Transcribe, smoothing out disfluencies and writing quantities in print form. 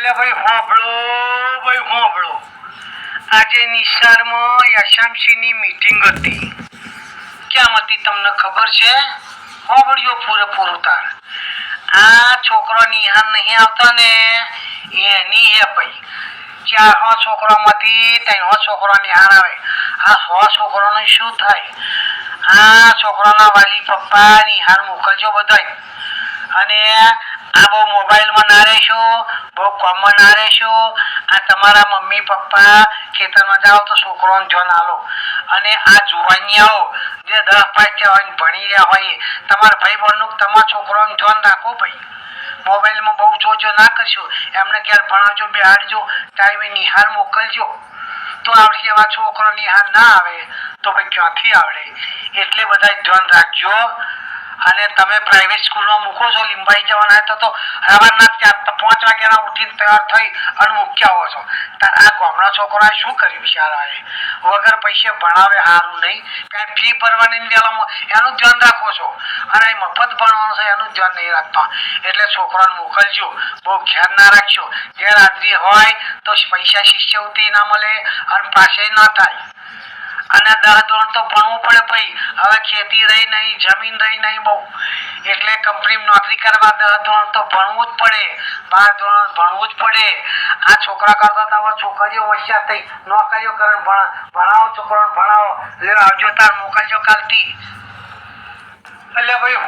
એટલે ભાઈ હોંભળો આજે નિશાળમાં યશામસિંહની મીટિંગ હતી. કેમ હતી તમને ખબર છે? હોંભળ્યો પૂરેપૂરું તાર. આ છોકરો નિહાર નહીં આવતા ને એની હે ભાઈ 4 છોકરામાંથી 3 છોકરા નિહાર આવે. આ 100 છોકરાનું શું થાય? આ છોકરાના વાલી પપ્પા નિહાર મોકલજો બધાય. અને આ બહુ મોબાઈલમાં ના રહેશો, બહુ કોમમાં ના રહેશો. આ તમારા મમ્મી પપ્પા ખેતરમાં જાઓ તો છોકરાઓને ધ્યાન આલો. અને આ જુવાનિયાઓ જે 10 પાસ હોય ભણી રહ્યા હોય તમારા ભાઈ બહેનનું તમારા છોકરાઓને ધ્યાન રાખો ભાઈ. મોબાઈલમાં બહુ જોજો ના કરશો. એમને ઘેર ભણાવજો, બેહાડજો, ટાઈમે નિહાર મોકલજો તો આવડે. એવા છોકરો નિહાર ના આવે તો ભાઈ ક્યાંથી આવડે? એટલે બધા ધ્યાન રાખજો. અને તમે પ્રાઇવેટ સ્કૂલમાં મૂકો છો, લીંબાઈ જવાના તો સવારના 5 વાગ્યાના ઉઠીને તૈયાર થઈ અને મૂક્યા આવો છો. આ ગામડા છોકરાએ શું કર્યું બિચારાએ? વગર પૈસે ભણાવે સારું નહીં. કારણ ફી ભરવાની વેલામાં એનું ધ્યાન રાખો છો અને મફત ભણવાનું છે એનું ધ્યાન નહીં રાખતા. એટલે છોકરાને મોકલજો, બહુ ઘેર ના રાખશો. ગેરહાજરી હોય તો પૈસા શિષ્યવૃત્તિ ના મળે અને પાસે ના થાય. અને 10 ધોરણ તો ભણવું પડે ભાઈ. હવે ખેતી રહી નહીં, જમીન રહી નહીં બહુ. એટલે કંપનીમાં નોકરી કરવા 10 ધોરણ તો ભણવું જ પડે, 12 ધોરણ ભણવું જ પડે. આ છોકરા કરતા તો હવે છોકરીઓ હોશિયાર થઈ નોકરીઓ કરે. ભણાવો છોકરાને ભણાવો. લે આવજો તાર મોકલજો કાલથી. એટલે ભાઈ